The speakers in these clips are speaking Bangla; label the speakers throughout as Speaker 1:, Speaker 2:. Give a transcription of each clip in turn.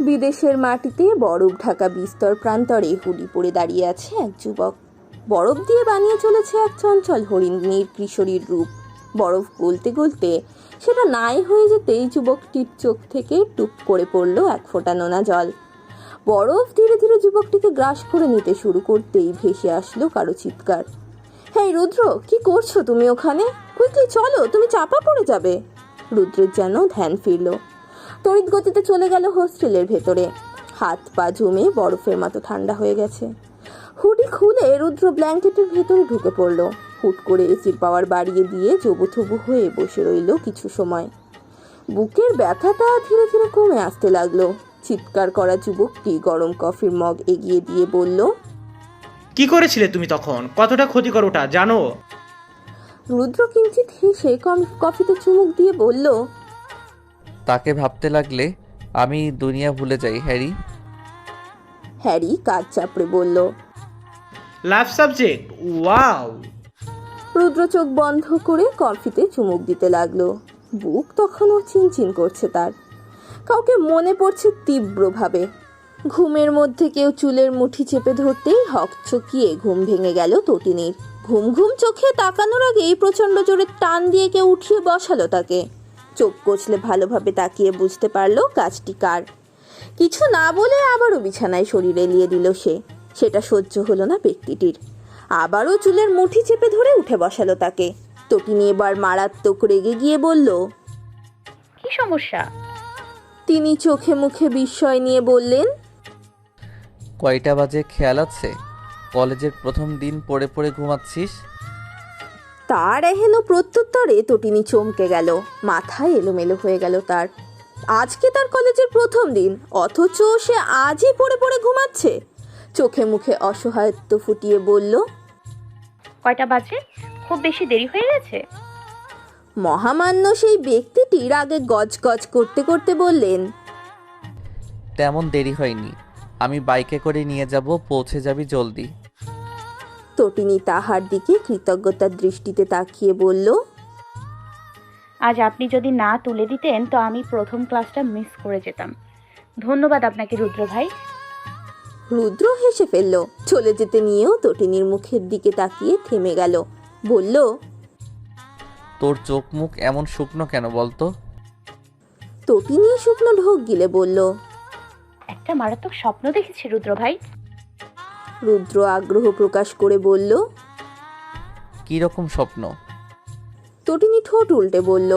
Speaker 1: বিদেশের মাটিতে বরফ ঢাকা বিস্তর প্রান্তরে হুডি পরে দাঁড়িয়ে আছে এক যুবক। বরফ দিয়ে বানিয়ে চলেছে এক চঞ্চল হরিণীর কিশোরীর রূপ। বরফ গলতে গলতে সেটা নাই হয়ে যেতেই যুবকটির চোখ থেকে টুপ করে পড়ল এক ফোঁটা নোনা জল। বরফ ধীরে ধীরে যুবকটিকে গ্রাস করে নিতে শুরু করতেই ভেসে আসলো কারো চিৎকার। হেই রুদ্র, কি করছো তুমি ওখানে? কুইকলি চলো, তুমি চাপা পড়ে যাবে। রুদ্রের যেন ধ্যান ফিরল। তড়িৎ গতিতে চলে গেল হোস্টেলের ভেতরে। হাত পা জমে বরফের মতো ঠান্ডা হয়ে গেছে। হুডি খুলে রুদ্র ব্ল্যাঙ্কেটের ভেতরে ঢুকে পড়ল। হুট করে এসির পাওয়ার বাড়িয়ে দিয়ে জবুথবু হয়ে বসে রইল কিছু সময়। বুকের ব্যথাটা ধীরে ধীরে কমে আসতে লাগলো। চিৎকার করা যুবকটি গরম কফির মগ এগিয়ে দিয়ে বলল,
Speaker 2: কি করেছিলে তুমি তখন? কতটা ক্ষতিকর ওটা জানো?
Speaker 1: রুদ্র কিঞ্চিত হেসে কফিতে চুমুক দিয়ে বলল,
Speaker 3: তাকে ভাবতে লাগলে আমি দুনিয়া ভুলে যাই হ্যারি।
Speaker 1: হ্যারি কাজ চাপড়ে বলল।
Speaker 2: লাভ সাবজেক্ট, ওয়াও।
Speaker 1: রুদ্র চোখ বন্ধ করে কফিতে চুমুক দিতে লাগলো। বুক তখনও চিনচিন করছে তার। কাউকে মনে পড়ছে তীব্রভাবে। ঘুমের মধ্যে কেউ চুলের মুঠি চেপে ধরতেই হকচকিয়ে ঘুম ভেঙে গেল তটিনীর। ঘুম ঘুম চোখে তাকানোর আগেই প্রচন্ড জোরে টান দিয়ে কেউ উঠিয়ে বসালো তাকে। চোখ কচলে ভালোভাবে তাকিয়ে বুঝতে পারলো কাজটি কার। কিছু না বলে আবারও বিছানায় শরীর এলিয়ে দিল সে। সেটা সহ্য হলো না ব্যক্তিটির। আবারও চুলের মুঠি চেপে ধরে উঠে বসালো তাকে। তটিনী এবার মারাত্মক রেগে গিয়ে বলল,
Speaker 4: কি সমস্যা?
Speaker 1: তিনি চোখে মুখে বিস্ময় নিয়ে বললেন,
Speaker 3: কয়টা বাজে খেয়াল আছে? কলেজের প্রথম দিন পড়ে পড়ে ঘুমাচ্ছিস?
Speaker 1: তার এহেন প্রত্যুত্তরে তটিনী চমকে গেল। মাথায় এলোমেলো হয়ে গেল তার। আজকে তার কলেজের প্রথম দিন, অথচ সে আজই পড়ে পড়ে ঘুমাচ্ছে। চোখে মুখে অসহায়ত্ব ফুটিয়ে বলল,
Speaker 4: কয়টা বাজে? খুব বেশি দেরি হয়ে গেছে।
Speaker 1: মহামান্য সেই ব্যক্তিটির আগে গজগজ করতে করতে বললেন,
Speaker 3: তেমন দেরি হয়নি, আমি বাইকে করে নিয়ে যাব, পৌঁছে যাবি জলদি।
Speaker 1: তটিনী তাহার দিকে কৃতজ্ঞতার দৃষ্টিতে তাকিয়ে বলল,
Speaker 4: আজ আপনি যদি না তুলে দিতেন তো আমি প্রথম ক্লাসটা মিস করে যেতাম। ধন্যবাদ আপনাকে রুদ্র ভাই।
Speaker 1: রুদ্র হেসে ফেলল। চলে যেতে নিয়েও তটিনীর মুখের দিকে তাকিয়ে থেমে গেল। বলল,
Speaker 3: তোর চোখ মুখ এমন শুকনো কেন বলতো?
Speaker 1: তটিনী শুকনো ঢোক গিলে বলল,
Speaker 4: একটা মারাত্মক স্বপ্ন দেখেছি রুদ্র ভাই।
Speaker 1: রুদ্র আগ্রহ প্রকাশ করে বলল,
Speaker 3: কি রকম স্বপ্ন?
Speaker 1: তটিনী ঠোঁট উল্টে বলল,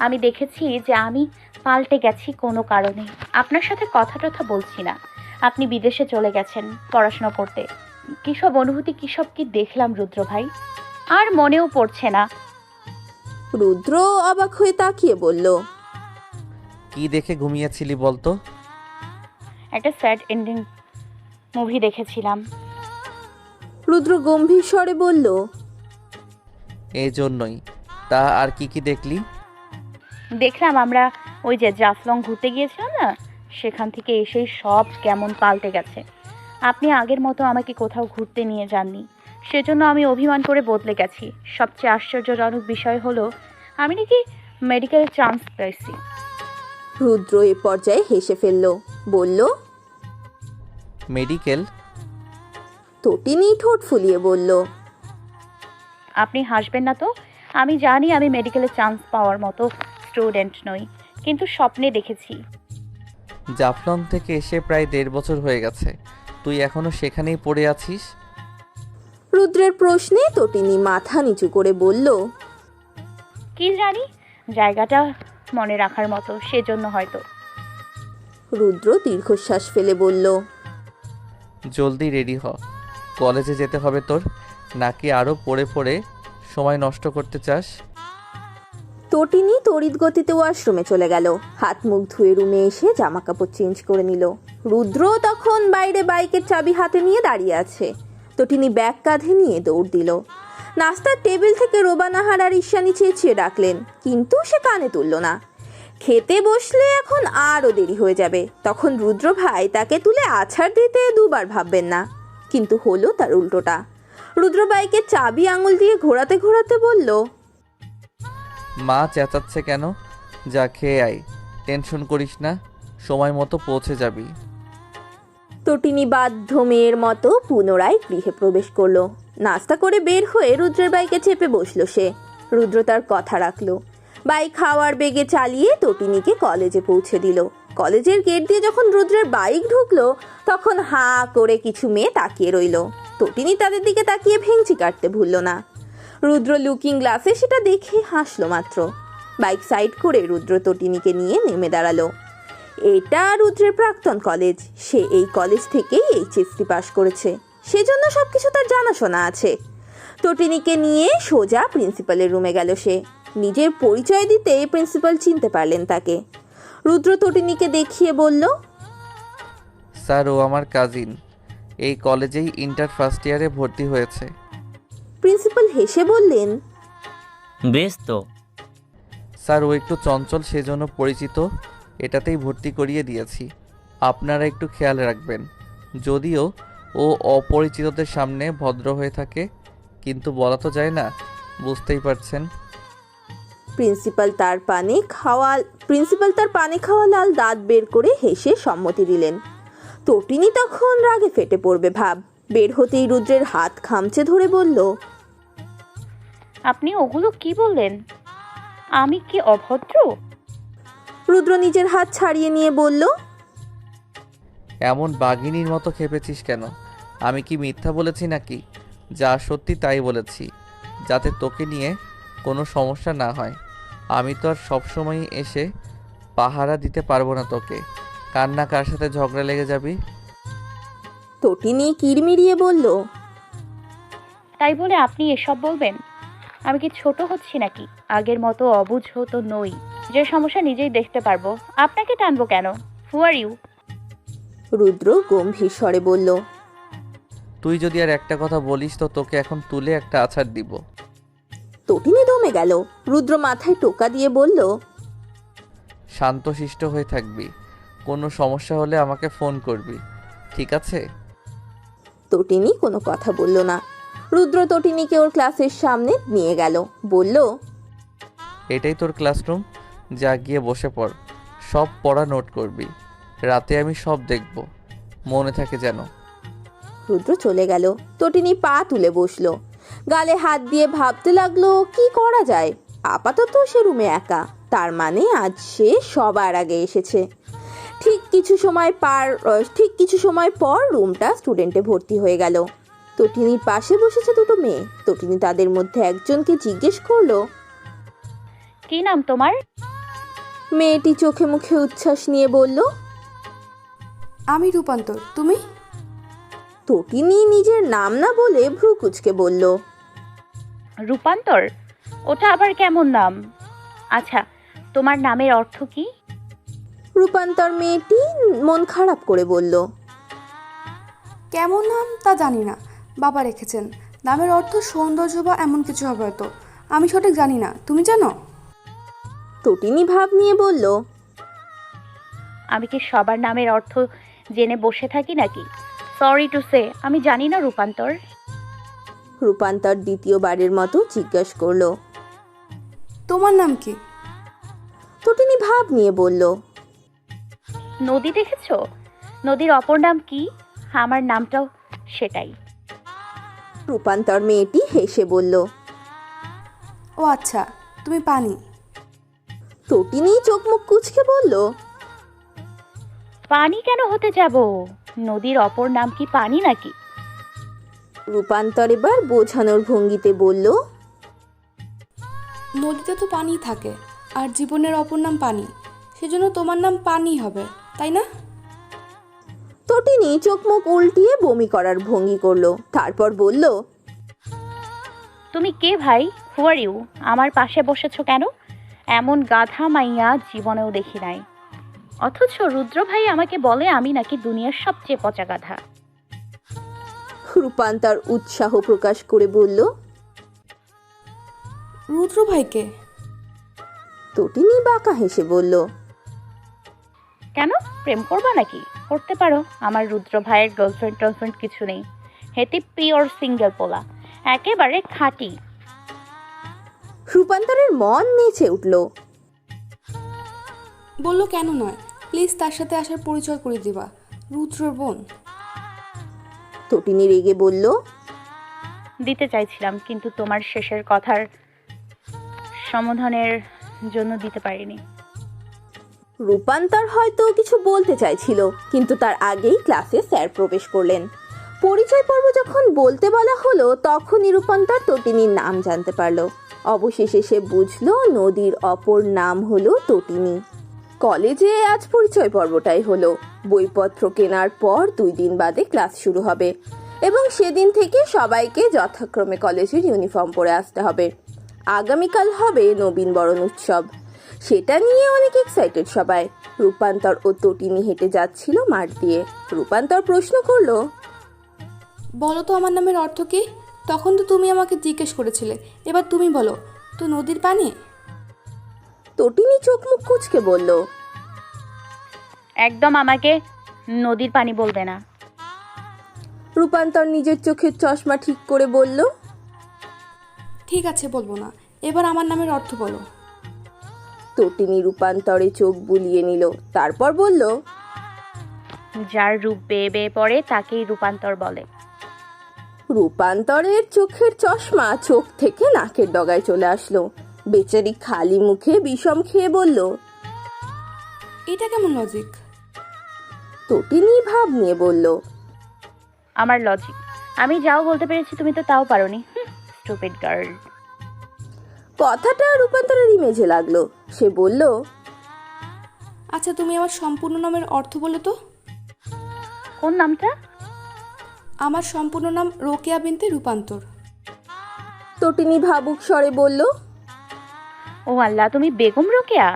Speaker 4: আমি দেখেছি যে আমি পাল্টে গেছি কোনো কারণে। আপনার সাথে কথা টথা বলছি না, আপনি বিদেশে চলে গেছেন পড়াশোনা করতে। কিসব অনুভূতি, কিসব কি দেখলাম রুদ্র ভাই, আর মনেও পড়ছে না।
Speaker 1: রুদ্র অবাক হয়ে তাকিয়ে বলল,
Speaker 3: কি দেখে ঘুমিয়েছিলি বলতো?
Speaker 4: একটা স্যাড এন্ডিং মুভি দেখেছিলাম।
Speaker 1: রুদ্র গম্ভীর স্বরে বলল,
Speaker 3: এই জন্যই। তা আর কি কি দেখলি?
Speaker 4: দেখলাম আমরা ওই যে জাফলং ঘুরতে গিয়েছিলাম না, সেখান থেকে এসেই সব কেমন পাল্টে গেছে। আপনি আগের মতো আমাকে কোথাও ঘুরতে নিয়ে যাননি, সেজন্য আমি অভিমান করে বদলে গেছি। সবচেয়ে আশ্চর্যজনক বিষয় হলো আমি নাকি মেডিকেল চান্স পেয়েছি।
Speaker 1: রুদ্র এ পর্যায়ে হেসে ফেলল। বলল,
Speaker 3: মেডিকেল?
Speaker 1: তটিনী ঠোঁট ফুলিয়ে বলল,
Speaker 4: আপনি হাসবেন না তো। আমি জানি আমি মেডিকেলে চান্স পাওয়ার মতো স্টুডেন্ট নই, কিন্তু স্বপ্নে দেখেছি।
Speaker 3: জাফলং থেকে এসে প্রায় 1.5 বছর হয়ে গেছে, তুই এখনো সেখানেই পড়ে আছিস?
Speaker 1: রুদ্রের প্রশ্নে তটিনী মাথা নিচু করে বলল,
Speaker 4: কি জানি, জায়গাটা মনে রাখার মতো, সেজন্য হয়তো।
Speaker 1: রুদ্র দীর্ঘশ্বাস ফেলে বলল,
Speaker 3: জলদি রেডি হ, কলেজে যেতে হবে তোর। নাকি আরও পড়ে পড়ে সময় নষ্ট করতে চাস?
Speaker 1: তটিনী তড়িৎ গতিতে ওয়াশরুমে চলে গেল। হাত মুখ ধুয়ে রুমে এসে জামা কাপড় চেঞ্জ করে নিল। রুদ্র তখন বাইরে বাইকের চাবি হাতে নিয়ে দাঁড়িয়ে আছে। তটিনী ব্যাগ কাঁধে নিয়ে দৌড় দিল। নাস্তার টেবিল থেকে রোবানাহার আর ঈশানী চেঁচিয়ে ডাকলেন, কিন্তু সে কানে তুলল না। খেতে বসলে এখন আরও দেরি হয়ে যাবে, তখন রুদ্র ভাই তাকে তুলে আছাড় দিতে দুবার ভাববেন না। কিন্তু হলো তার উল্টোটা। রুদ্র বাইকের চাবি আঙুল দিয়ে ঘোরাতে ঘোরাতে বলল,
Speaker 3: মা চেঁচাচ্ছে কেন? যা খেয়ে আয়, টেনশন করিস না, সময় মতো পৌঁছে যাবি।
Speaker 1: তটিনী বাধ্য মেয়ের মতো পুনরায় গৃহে প্রবেশ করলো। নাস্তা করে বের হয়ে রুদ্রের বাইকে চেপে বসলো সে। রুদ্র তার কথা রাখলো। বাইক হাওয়ার বেগে চালিয়ে তটিনীকে কলেজে পৌঁছে দিল। কলেজের গেট দিয়ে যখন রুদ্রের বাইক ঢুকলো তখন হাঁ করে কিছু মেয়ে তাকিয়ে রইল। তটিনী তাদের দিকে তাকিয়ে ভেঙচি কাটতে ভুলল না। রুদ্র লুকিং গ্লাসে সেটা দেখে হাসলো মাত্র। বাইক সাইড করে রুদ্র তটিনীকে নিয়ে নেমে দাঁড়ালো। এটা রুদ্রের প্রাক্তন কলেজ। সে এই কলেজ থেকেই এইচএসসি পাশ করেছে, সেজন্য সবকিছু তার জানাশোনা আছে। তটিনীকে নিয়ে সোজা প্রিন্সিপালের রুমে গেল সে। নিজের পরিচয় দিতে প্রিন্সিপাল চিনতে পারলেন তাকে। রুদ্র তটিনীকে দেখিয়ে বলল,
Speaker 3: স্যার, ও আমার কাজিন, এই কলেজেই ইন্টার ফার্স্ট ইয়ারে ভর্তি হয়েছে।
Speaker 1: প্রিন্সিপাল হেসে বললেন,
Speaker 5: বেশ তো।
Speaker 3: স্যার, ও একটু চঞ্চল, সেজন্য পরিচিত, এটাতেই ভর্তি করিয়ে দিয়েছি। আপনারা একটু খেয়াল রাখবেন। যদিও ও অপরিচিতদের সামনে ভদ্র হয়ে থাকে, কিন্তু বলা তো যায় না, বুঝতেই পারছেন।
Speaker 1: প্রিন্সিপাল তার পানে খাওয়া লাল দাঁত বের করে হেসে সম্মতি দিলেন। তটিনী তখন রাগে ফেটে পড়বে ভাব। বের হতেই রুদ্রের হাত খামচে ধরে বলল,
Speaker 4: আপনি ওগুলো কি বললেন? আমি কি অভদ্র?
Speaker 1: রুদ্র নিজের হাত ছাড়িয়ে নিয়ে বলল,
Speaker 3: এমন বাঘিনীর মতো খেপেছিস কেন? আমি কি মিথ্যা বলেছি নাকি? যা সত্যি তাই বলেছি, যাতে তোকে নিয়ে কোনো সমস্যা না হয়। আমি তো আর সবসময় এসে পাহারা দিতে পারবো না তোকে। কার না কার সাথে ঝগড়া লেগে যাবি।
Speaker 1: তটিনী কিরমিরিয়ে বলল,
Speaker 4: তাই বলে আপনি এসব বলবেন? আমি কি ছোট হচ্ছি নাকি? আগের মতো অবুঝ তো নই যে সমস্যা নিজেই দেখতে পারবো। আপনাকে টানবো কেন? হু আর ইউ?
Speaker 1: রুদ্র গম্ভীর স্বরে বলল,
Speaker 3: তুই যদি আর একটা কথা বলিস তো তোকে এখন তুলে একটা আছাড় দিব।
Speaker 1: তটিনী দমে গেল। রুদ্র মাথায় টোকা দিয়ে বলল,
Speaker 3: শান্তশিষ্ট হয়ে থাকবি, কোনো সমস্যা হলে আমাকে ফোন করবি, ঠিক আছে?
Speaker 1: তটিনী কোনো কথা বলল না। রুদ্র তটিনীকে ওর ক্লাসের সামনে নিয়ে গেল। বলল,
Speaker 3: এটাই তোর ক্লাসরুম, যা গিয়ে বসে পড়, সব পড়া নোট করবি। রাতে আমি সব দেখব, মনে থাকে যেন।
Speaker 1: রুদ্র চলে গেল। তটিনী পা তুলে বসলো। গালে হাত দিয়ে ভাবতে লাগলো কি করা যায়। আপাতত সে রুমে একা, তার মানে আজ সে সবার আগে এসেছে। ঠিক কিছু সময় পর রুমটা স্টুডেন্টে ভর্তি হয়ে গেল। তটিনীর পাশে বসেছে দুটো মেয়ে। তটিনী তাদের মধ্যে একজনকে জিজ্ঞেস করলো,
Speaker 4: কি নাম তোমার?
Speaker 1: মেয়েটি চোখে মুখে উচ্ছ্বাস নিয়ে বলল,
Speaker 6: আমি রূপান্তর, তুমি?
Speaker 1: তটিনী নিজের নাম না বলে ভ্রু কুঁচকে বলল,
Speaker 4: রূপান্তর? ওটা আবার কেমন নাম? আচ্ছা, তোমার নামের অর্থ কি?
Speaker 1: রূপান্তর মেয়েটি মন খারাপ করে বলল,
Speaker 6: কেমন নাম তা জানি না, বাবা রেখেছেন। নামের অর্থ সৌন্দর্য বা এমন কিছু হবে হয়তো, আমি সঠিক জানি না, তুমি জানো?
Speaker 1: তটিনী ভাব নিয়ে বলল,
Speaker 4: আমি কি সবার নামের অর্থ জেনে বসে থাকি নাকি? সরি টু সে, আমি জানি না রূপান্তর।
Speaker 1: রূপান্তর দ্বিতীয়বারের মতো জিজ্ঞাসা করলো,
Speaker 6: তোমার নাম কি?
Speaker 1: তটিনী ভাব নিয়ে বলল,
Speaker 4: নদী দেখেছো? নদীর অপর নাম কি? আমার নামটাও সেটাই।
Speaker 1: রূপান্তর মেয়েটি হেসে বলল,
Speaker 6: ও আচ্ছা, তুমি পানি।
Speaker 1: তটিনী চোখ মুখ কুঁচকে বলল,
Speaker 4: পানি কেন হতে যাব? নদীর অপর নাম কি পানি নাকি?
Speaker 1: রূপান্তর এবার বোঝানোর ভঙ্গিতে বলল,
Speaker 6: নদীতে তো পানি থাকে, আর জীবনের অপর নাম পানি, সেজন্য তোমার নাম পানি হবে, তাই না?
Speaker 1: তটিনী চোখ মুখ উল্টিয়ে বমি করার ভঙ্গি করলো। তারপর বলল,
Speaker 4: তুমি কে ভাই? হু আর ইউ? আমার পাশে বসেছো কেন? এমন গাধা মাইয়া জীবনেও দেখি নাই। অথচ রুদ্র ভাই আমাকে বলে আমি নাকি দুনিয়ার সবচেয়ে পচা গাধা।
Speaker 1: রূপান্তর উৎসাহ প্রকাশ করে বলল,
Speaker 6: রুদ্র ভাইকে?
Speaker 1: তটিনী বাঁকা হেসে বলল,
Speaker 4: কেন, প্রেম করবা নাকি? করতে পারো, আমার রুদ্র ভাইয়ের গার্লফ্রেন্ড কিছু নেই। হেতি পিওর সিঙ্গেল পোলা, একেবারে খাঁটি।
Speaker 1: রূপান্তরের মন নেচে উঠল।
Speaker 6: বললো কেন নয়, প্লিজ তার সাথে আসার পরিচয় করে দিবা, রুদ্রর বোন।
Speaker 1: তটিনী রেগে বলল,
Speaker 4: দিতে চাইছিলাম, কিন্তু তোমার শেষের কথার সমাধানের জন্য দিতে পারিনি।
Speaker 1: রূপান্তর হয়তো কিছু বলতে চাইছিল, কিন্তু তার আগেই ক্লাসে স্যার প্রবেশ করলেন। পরিচয় পর্ব যখন বলতে বলা হলো, তখনই রূপান্তর তটিনীর নাম জানতে পারলো। অবশেষে সে বুঝলো নদীর অপর নাম হলো তটিনী। কলেজে আজ পরিচয় পর্বটাই হলো। বইপত্র কেনার পর 2 দিন বাদে ক্লাস শুরু হবে এবং সেদিন থেকে সবাইকে যথাক্রমে কলেজের ইউনিফর্ম পরে আসতে হবে। আগামীকাল হবে নবীন বরণ উৎসব, সেটা নিয়ে অনেক এক্সাইটেড সবাই। রূপান্তর ও তটিনী হেঁটে যাচ্ছিল মাঠ দিয়ে। রূপান্তর প্রশ্ন করলো,
Speaker 6: বলো তো আমার নামের অর্থ কি? তখন তো তুমি আমাকে জিজ্ঞেস করেছিলে, এবার তুমি বলো তো নদীর পানি।
Speaker 1: তটিনী চোখ মুখ কুঁচকে বলল,
Speaker 4: একদম আমাকে নদীর পানি বলবে না।
Speaker 1: রূপান্তর নিজের চোখের চশমা ঠিক করে বলল,
Speaker 6: ঠিক আছে বলবো না, এবার আমার নামের অর্থ বলো।
Speaker 1: তটিনী রূপান্তরে চোখ বুলিয়ে নিল, তারপর বলল,
Speaker 4: যার রূপ বেয়ে বেয়ে পড়ে তাকেই রূপান্তর বলে।
Speaker 1: রূপান্তরের চোখের চশমা চোখ থেকে নাকের ডগায় চলে আসলো। বেচারি খালি মুখে বিষম খেয়ে বলল,
Speaker 6: এটা কেমন লজিক?
Speaker 1: তটিনী ভাব নিয়ে বলল,
Speaker 4: আমার লজিক। আমি যাও বলতে পেরেছি, তুমি তো তাও পারোনি। Stupid girl.
Speaker 1: কথাটা রূপান্তরের ইমেজে লাগলো। সে বলল,
Speaker 6: আচ্ছা তুমি আমার সম্পূর্ণ নামের অর্থ বলো তো।
Speaker 4: কোন নামটা?
Speaker 6: আমার সম্পূর্ণ নাম রোকেয়া বিনতে রূপান্তর।
Speaker 1: তটিনী ভাবুক স্বরে বলল,
Speaker 4: ও আল্লাহ, তুমি বেগম রোকেয়া?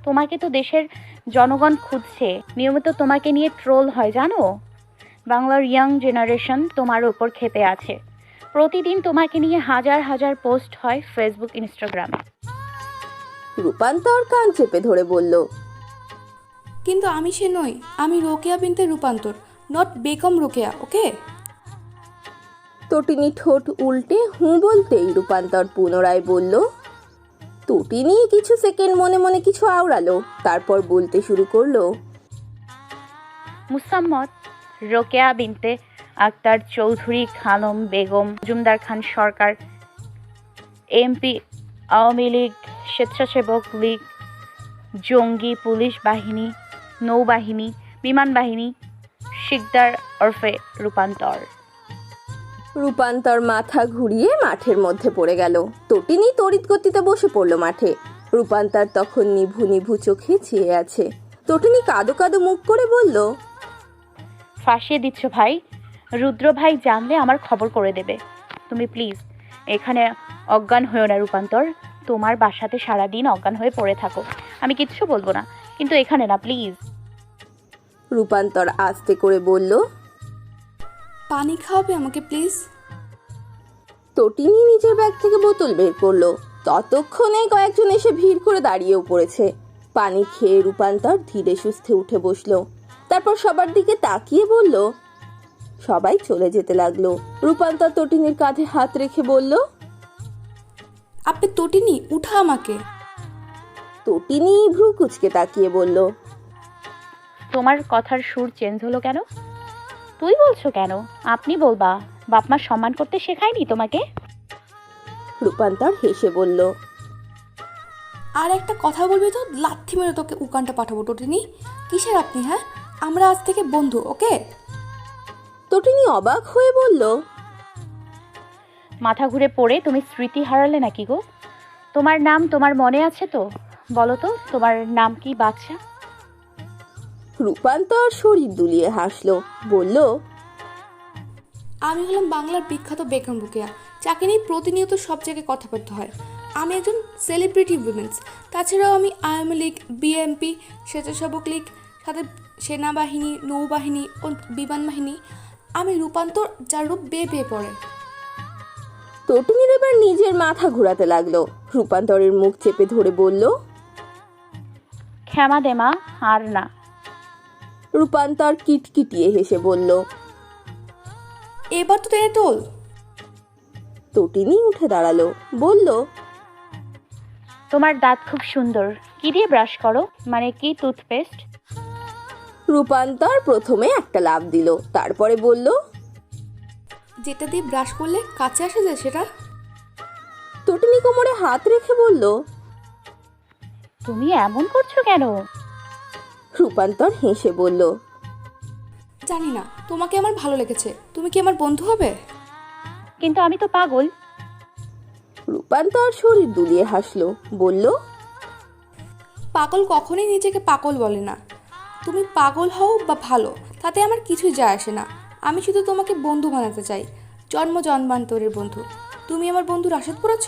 Speaker 4: তোমাকে তো দেশের জনগণ খুঁজছে, নিয়মিত তোমাকে নিয়ে ট্রোল হয় জানো। বাংলার ইয়াং জেনারেশন তোমার উপর ক্ষেপে আছে। প্রতিদিন তোমাকে নিয়ে হাজার হাজার পোস্ট হয় ফেসবুক, ইনস্টাগ্রামে।
Speaker 1: রূপান্তর কান চেপে ধরে বলল,
Speaker 6: কিন্তু আমি সে নই, আমি রোকেয়া বিনতে রূপান্তর, নট বেগম রোকেয়া, ওকে?
Speaker 1: তটিনী ঠোঁট উল্টে হুঁ বলতেই রূপান্তর পুনরায় বলল। তটিনী কিছু সেকেন্ড মনে মনে কিছু আওড়ালো, তারপর বলতে শুরু করলো,
Speaker 4: মুসাম্মদ রোকেয়া বিনতে আক্তার চৌধুরী খানম বেগম মজুমদার খান সরকার, এমপি, আওয়ামী লীগ, স্বেচ্ছাসেবক লীগ, জঙ্গি, পুলিশ বাহিনী, নৌবাহিনী, বিমান বাহিনী, শিকদার ওরফে রূপান্তর।
Speaker 1: রূপান্তর মাথা ঘুরিয়ে মাঠের মধ্যে পড়ে গেল। তটিনী তড়িৎ গতিতে বসে পড়লো মাঠে। রূপান্তর তখন নিভু নিভু চোখে চেয়ে আছে। তটিনী কাদো কাদো মুখ করে বলল,
Speaker 4: ফাঁসিয়ে দিচ্ছ ভাই। রুদ্র ভাই জানলে আমার খবর করে দেবে। তুমি প্লিজ এখানে অজ্ঞান হয়েও না রূপান্তর। তোমার বাসাতে সারাদিন অজ্ঞান হয়ে পড়ে থাকো, আমি কিচ্ছু বলবো না, কিন্তু এখানে না প্লিজ।
Speaker 1: রূপান্তর আস্তে করে বলল,
Speaker 6: পানি খাওয়াবে আমাকে প্লিজ?
Speaker 1: তটিনী নিজের ব্যাগ থেকে বোতল বের করলো। ততক্ষণে কয়েকজন এসে ভিড় করে দাঁড়িয়েও পড়েছে। পানি খেয়ে রূপান্তর ধীরে সুস্থে উঠে বসলো। তারপর সবার দিকে তাকিয়ে বলল, সবাই চলে যেতে লাগলো। রূপান্তর তটিনীর কাঁধে হাত রেখে বলল,
Speaker 6: আপনি তটিনী, উঠা আমাকে।
Speaker 1: তটিনী ভ্রু কুচকে তাকিয়ে বলল,
Speaker 4: তোমার কথার সুর চেঞ্জ হলো কেন? তুই বলছো কেন? আপনি বলবা। বাপমার সম্মান করতে শেখায়নি তোমাকে?
Speaker 1: রূপান্তর হেসে বলল,
Speaker 6: আর একটা কথা বলবি তো লাথি মেরে তোকে উকানটা পাঠাবো। তটিনী, কিসের আপনি? হ্যাঁ, আমরা আজ থেকে বন্ধু, ওকে?
Speaker 1: তটিনী অবাক হয়ে বলল,
Speaker 4: মাথা ঘুরে পড়ে তুমি স্মৃতি হারালে নাকি গো? তোমার নাম তোমার মনে আছে তো? বলো তো, তোমার নাম কি বাচ্চা?
Speaker 1: রূপান্তর শরীর দুলিয়ে হাসলো, বলল,
Speaker 6: আমি হলাম বাংলার বিখ্যাত বেগম রোকেয়া, যাকে নিয়ে প্রতিনিয়ত সব জায়গায় কথাবার্তা হয়। আমি একজন সেলিব্রিটি উইমেন্স। তাছাড়াও আমি আওয়ামী লীগ, বিএমপি, স্বেচ্ছাসেবক লীগ, সাথে সেনাবাহিনী, নৌবাহিনী ও বিমান বাহিনী। আমি রূপান্তর, যার রূপ বেয়ে বেয়ে পড়ে।
Speaker 1: তটিনীর এবার নিজের মাথা ঘোরাতে লাগলো। রূপান্তরের মুখ চেপে ধরে বলল,
Speaker 4: ক্ষমা দে মা, আর না।
Speaker 1: রূপান্তর কিটকিটিয়ে হেসে বলল,
Speaker 6: এবার তো টেনে তোল।
Speaker 1: তটিনী উঠে দাঁড়ালো, বলল,
Speaker 4: তোমার দাঁত খুব সুন্দর। কি দিয়ে ব্রাশ করো? মানে কি টুথপেস্ট?
Speaker 1: রূপান্তর প্রথমে একটা লাফ দিল, তারপরে বলল,
Speaker 6: যেটা দিয়ে ব্রাশ করলে কাছে আসা যায় সেটা।
Speaker 1: তটিনী কোমরে হাত রেখে বলল।
Speaker 4: তুমি এমন করছো কেন?
Speaker 1: রূপান্তর হেসে বলল,
Speaker 6: জানি না, তোমাকে আমার ভালো লেগেছে। তুমি কি আমার বন্ধু হবে?
Speaker 4: কিন্তু আমি তো পাগল।
Speaker 1: রূপান্তর শরীর দুলিয়ে হাসলো, বলল,
Speaker 6: পাগল কখনোই নিজেকে পাগল বলে না। তুমি পাগল হও বা ভালো, তাতে আমার কিছুই যায় আসে না। আমি শুধু তোমাকে বন্ধু বানাতে চাই, জন্ম জন্মান্তরের বন্ধু। তুমি আমার বন্ধু রাশেদ পড়েছ?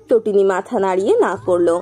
Speaker 1: তটিনী মাথা নাড়িয়ে না করলো।